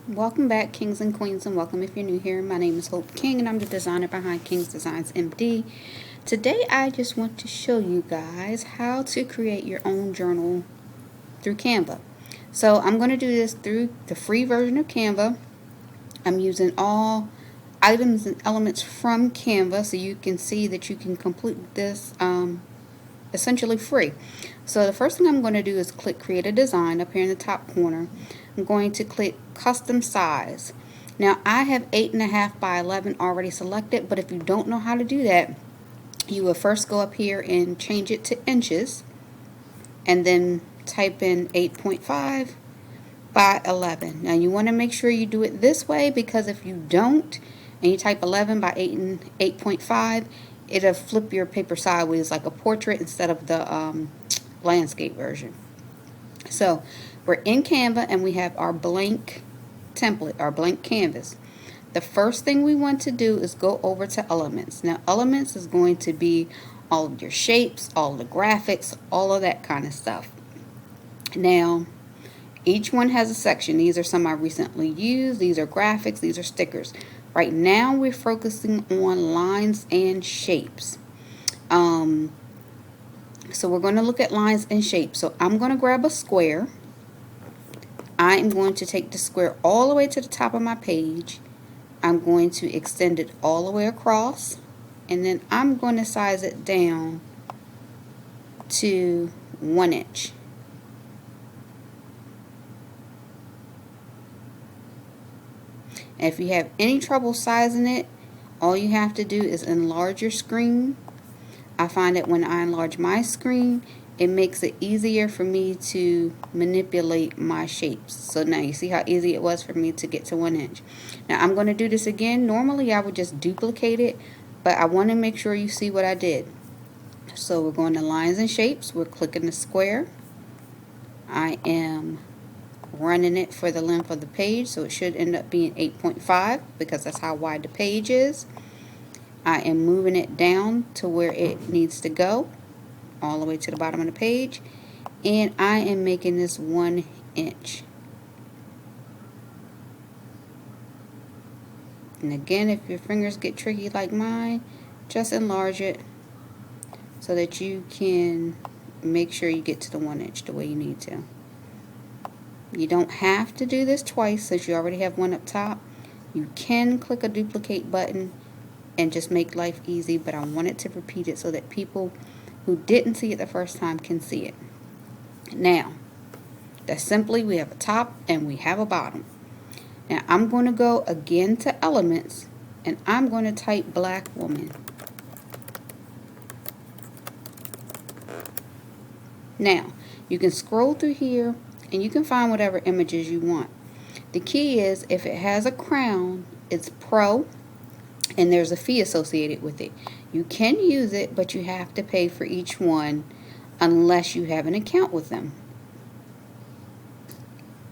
Welcome back, kings and queens, and welcome if you're new here. My name is Hope King, and I'm the designer behind King's Designs MD. Today, I just want to show you guys how to create your own journal through Canva. So I'm going to do this through the free version of Canva. I'm using all items and elements from Canva, so you can see that you can complete this essentially free. So the first thing I'm going to do is click Create a Design up here in the top corner. I'm going to click Custom Size. Now I have 8.5 by 11 already selected, but if you don't know how to do that, you will first go up here and change it to inches, and then type in 8.5 by 11. Now you want to make sure you do it this way, because if you don't and you type 11 by 8 and 8.5, it'll flip your paper sideways like a portrait instead of the landscape version. So we're in Canva and we have our blank template, our blank canvas. The first thing we want to do is go over to elements. Now elements is going to be all of your shapes, all the graphics, all of that kind of stuff. Now each one has a section. These are some I recently used. These are graphics. These are stickers. Right now we're focusing on lines and shapes. So we're going to look at lines and shapes. So I'm going to grab a square. I am going to take the square all the way to the top of my page. I'm going to extend it all the way across. And then I'm going to size it down to 1 inch. And if you have any trouble sizing it, all you have to do is enlarge your screen. I find that when I enlarge my screen, it makes it easier for me to manipulate my shapes. So now you see how easy it was for me to get to 1 inch. Now I'm going to do this again. Normally I would just duplicate it, but I want to make sure you see what I did. So we're going to lines and shapes. We're clicking the square. I am running it for the length of the page, so it should end up being 8.5 because that's how wide the page is. I am moving it down to where it needs to go, all the way to the bottom of the page, and I am making this 1 inch. And again, if your fingers get tricky like mine, just enlarge it so that you can make sure you get to the 1 inch the way you need to. You don't have to do this twice since you already have one up top. You can click a duplicate button and just make life easy, but I wanted to repeat it so that people who didn't see it the first time can see it. Now, that's simply, we have a top and we have a bottom. Now I'm going to go again to elements and I'm going to type black woman. Now, you can scroll through here and you can find whatever images you want. The key is, if it has a crown, it's pro, and there's a fee associated with it. You can use it, but you have to pay for each one unless you have an account with them.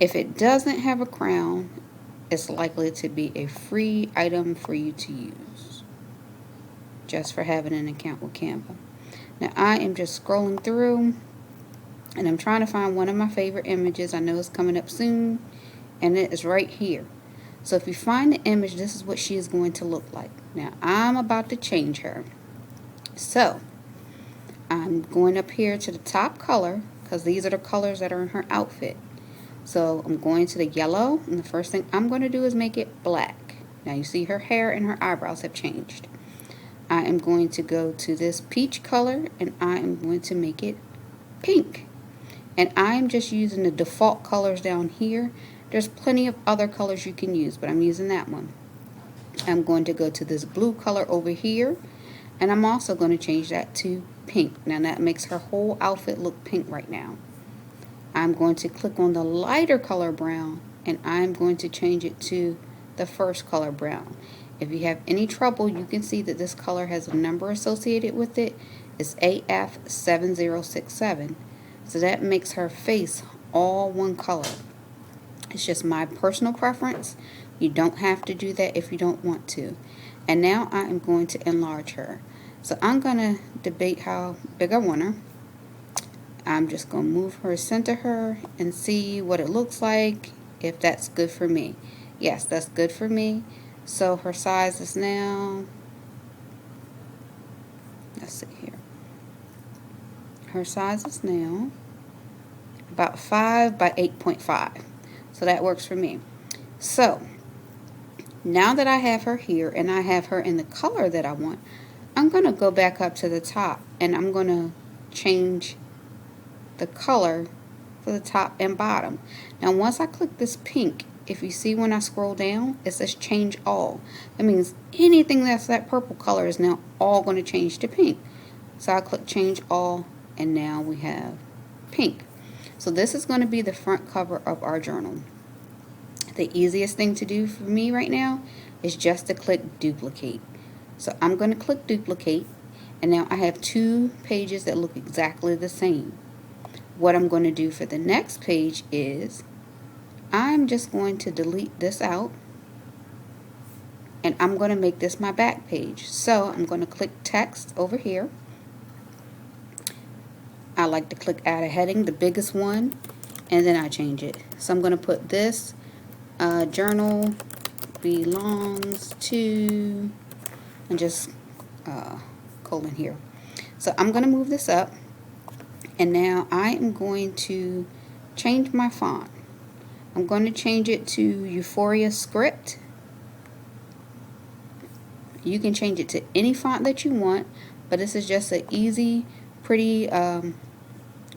If it doesn't have a crown, it's likely to be a free item for you to use, just for having an account with Canva. Now I am just scrolling through and I'm trying to find one of my favorite images. I know it's coming up soon, and it is right here. So if you find the image, this is what she is going to look like. Now I'm about to change her. So I'm going up here to the top color, because these are the colors that are in her outfit. So I'm going to the yellow, and the first thing I'm going to do is make it black. Now you see her hair and her eyebrows have changed. I am going to go to this peach color and I am going to make it pink. And I'm just using the default colors down here. There's plenty of other colors you can use, but I'm using that one. I'm going to go to this blue color over here, and I'm also going to change that to pink. Now that makes her whole outfit look pink right now. I'm going to click on the lighter color brown, and I'm going to change it to the first color brown. If you have any trouble, you can see that this color has a number associated with it. It's AF7067. So that makes her face all one color. It's just my personal preference. You don't have to do that if you don't want to. And now I am going to enlarge her. So I'm going to debate how big I want her. I'm just going to move her, center her, and see what it looks like, if that's good for me. Yes, that's good for me. So her size is now, let's see here. Her size is now about 5 by 8.5. So that works for me. So now that I have her here and I have her in the color that I want, I'm going to go back up to the top and I'm going to change the color for the top and bottom. Now once I click this pink, if you see when I scroll down, it says change all. That means anything that's that purple color is now all going to change to pink. So I click change all and now we have pink. So this is going to be the front cover of our journal. The easiest thing to do for me right now is just to click duplicate. So I'm going to click duplicate and now I have 2 pages that look exactly the same. What I'm going to do for the next page is I'm just going to delete this out and I'm going to make this my back page. So I'm going to click text over here. I like to click add a heading, the biggest one, and then I change it. So I'm going to put this journal belongs to, and just colon here. So I'm going to move this up and now I am going to change my font. I'm going to change it to Euphoria Script. You can change it to any font that you want, but this is just an easy, pretty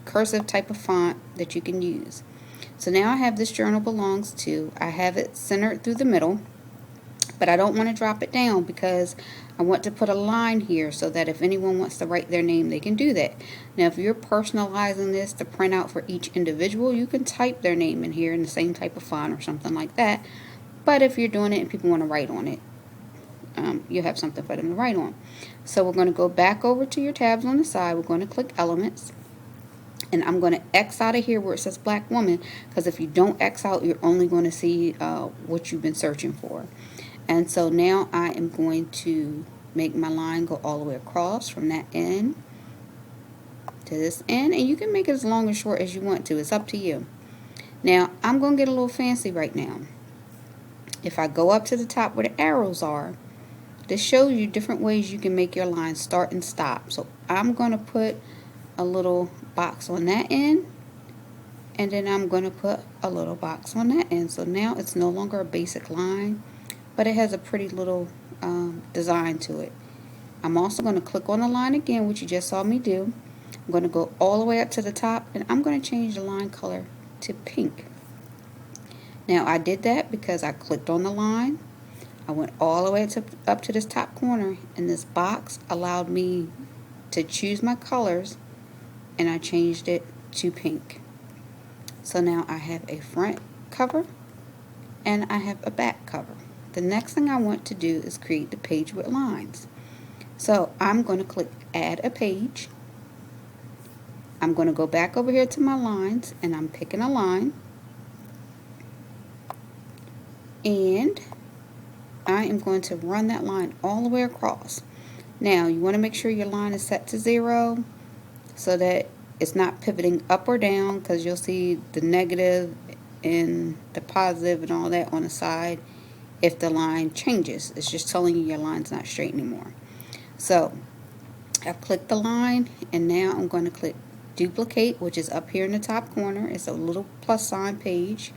cursive type of font that you can use. So now I have this journal belongs to. I have it centered through the middle, but I don't want to drop it down because I want to put a line here so that if anyone wants to write their name, they can do that. Now if you're personalizing this to print out for each individual, you can type their name in here in the same type of font or something like that. But if you're doing it and people want to write on it, you have something for them to write on. So we're going to go back over to your tabs on the side. We're going to click elements. And I'm going to X out of here where it says black woman, because if you don't X out, you're only going to see what you've been searching for. And so now I am going to make my line go all the way across from that end to this end. And you can make it as long or short as you want to. It's up to you. Now I'm going to get a little fancy right now. If I go up to the top where the arrows are, this shows you different ways you can make your line start and stop. So I'm going to put a little box on that end, and then I'm going to put a little box on that end. So now it's no longer a basic line, but it has a pretty little design to it. I'm also going to click on the line again, which you just saw me do. I'm going to go all the way up to the top, and I'm going to change the line color to pink. Now I did that because I clicked on the line. I went all the way up to this top corner, and this box allowed me to choose my colors, and I changed it to pink. So now I have a front cover and I have a back cover. The next thing I want to do is create the page with lines. So I'm going to click add a page. I'm going to go back over here to my lines and I'm picking a line. And I am going to run that line all the way across. Now you want to make sure your line is set to 0 so that it's not pivoting up or down, because you'll see the negative and the positive and all that on the side if the line changes. It's just telling you your line's not straight anymore. So I've clicked the line and now I'm going to click duplicate, which is up here in the top corner. It's a little plus sign page.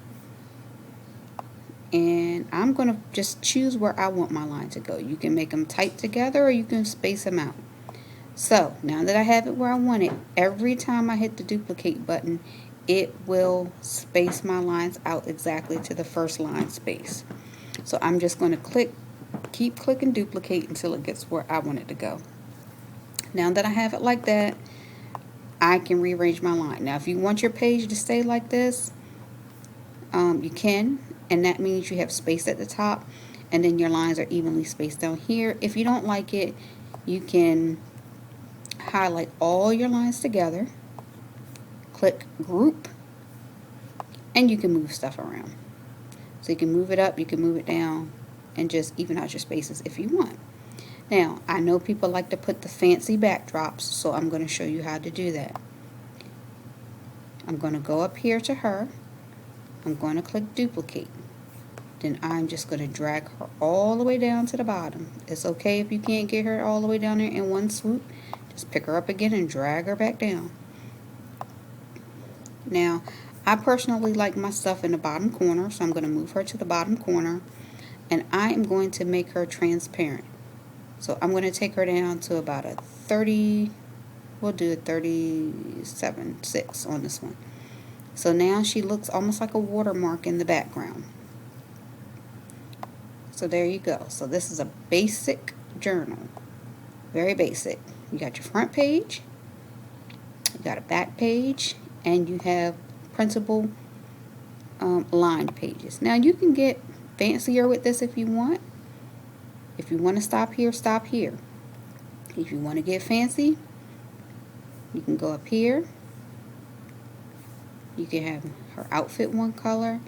And I'm going to just choose where I want my line to go. You can make them tight together or you can space them out. So now that I have it where I want it, every time I hit the duplicate button, it will space my lines out exactly to the first line space. So I'm just going to keep clicking duplicate until it gets where I want it to go. Now that I have it like that, I can rearrange my line. Now if you want your page to stay like this, you can, and that means you have space at the top and then your lines are evenly spaced down here. If you don't like it, you can highlight all your lines together, click group, and you can move stuff around. So you can move it up, you can move it down, and just even out your spaces if you want. Now, I know people like to put the fancy backdrops, so I'm going to show you how to do that. I'm going to go up here to her. I'm going to click duplicate. then I'm just going to drag her all the way down to the bottom. It's okay if you can't get her all the way down there in one swoop. Just pick her up again and drag her back down. Now, I personally like my stuff in the bottom corner, so I'm going to move her to the bottom corner, and I am going to make her transparent. So I'm going to take her down to about a 30, we'll do a 37.6 on this one. So now she looks almost like a watermark in the background. So there you go. So this is a basic journal. Very basic. You got your front page, you got a back page, and you have printable lined pages. Now you can get fancier with this if you want. If you want to stop here, stop here. If you want to get fancy, you can go up here. You can have her outfit one color.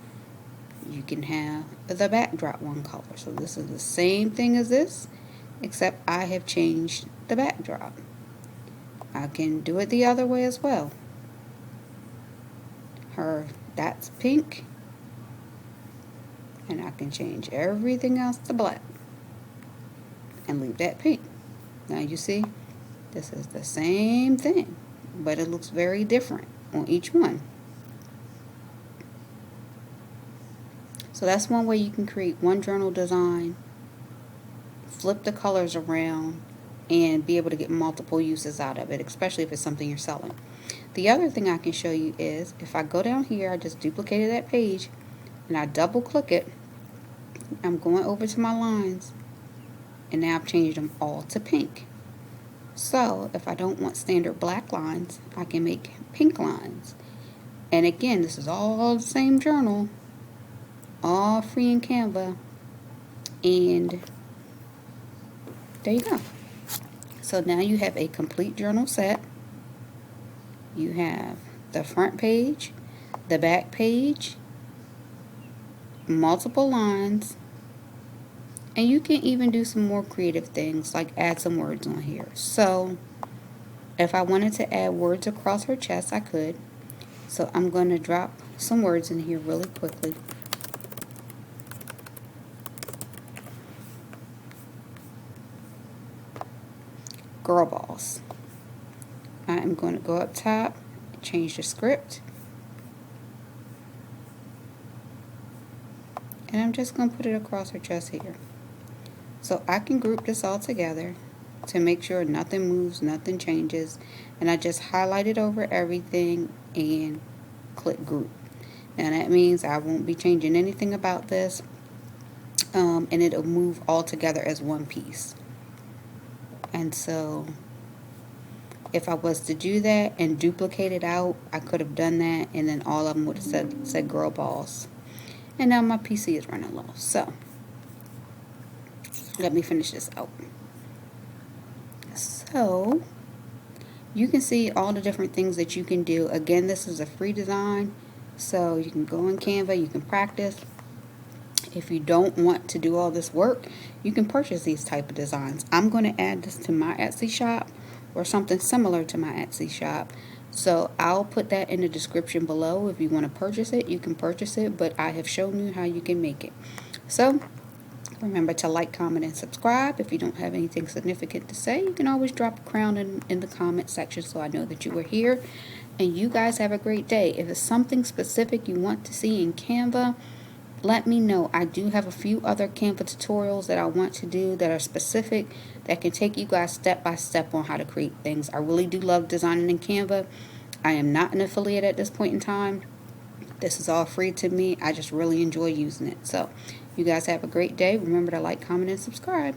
You can have the backdrop one color. So this is the same thing as this, except I have changed the backdrop. I can do it the other way as well. That's pink, and I can change everything else to black and leave that pink. Now you see, this is the same thing, but it looks very different on each one. So that's one way you can create one journal design, flip the colors around, and be able to get multiple uses out of it, especially if it's something you're selling. The other thing I can show you is if I go down here, I just duplicated that page and I double click it. I'm going over to my lines, and now I've changed them all to pink. So if I don't want standard black lines, I can make pink lines. And again, this is all the same journal, all free in Canva, and there you go. So now you have a complete journal set. You have the front page, the back page, multiple lines, and you can even do some more creative things like add some words on here. So if I wanted to add words across her chest, I could. So I'm going to drop some words in here really quickly. Girl boss. I'm going to go up top, change the script, and I'm just going to put it across her chest here. So I can group this all together to make sure nothing moves, nothing changes, and I just highlight it over everything and click group. Now that means I won't be changing anything about this, and it'll move all together as one piece. And so if I was to do that and duplicate it out, I could have done that, and then all of them would have said girl boss. And now my PC is running low, so let me finish this out. So you can see all the different things that you can do. Again, this is a free design, so you can go in Canva, you can practice. If you don't want to do all this work, you can purchase these type of designs. I'm going to add this to my Etsy shop, or something similar to my Etsy shop. So I'll put that in the description below. If you want to purchase it, you can purchase it, but I have shown you how you can make it. So remember to like, comment, and subscribe. If you don't have anything significant to say, you can always drop a crown in the comment section so I know that you were here. And you guys have a great day. If it's something specific you want to see in Canva, let me know. I do have a few other Canva tutorials that I want to do that are specific, that can take you guys step by step on how to create things. I really do love designing in Canva. I am not an affiliate at this point in time. This is all free to me. I just really enjoy using it. So you guys have a great day. Remember to like, comment, and subscribe.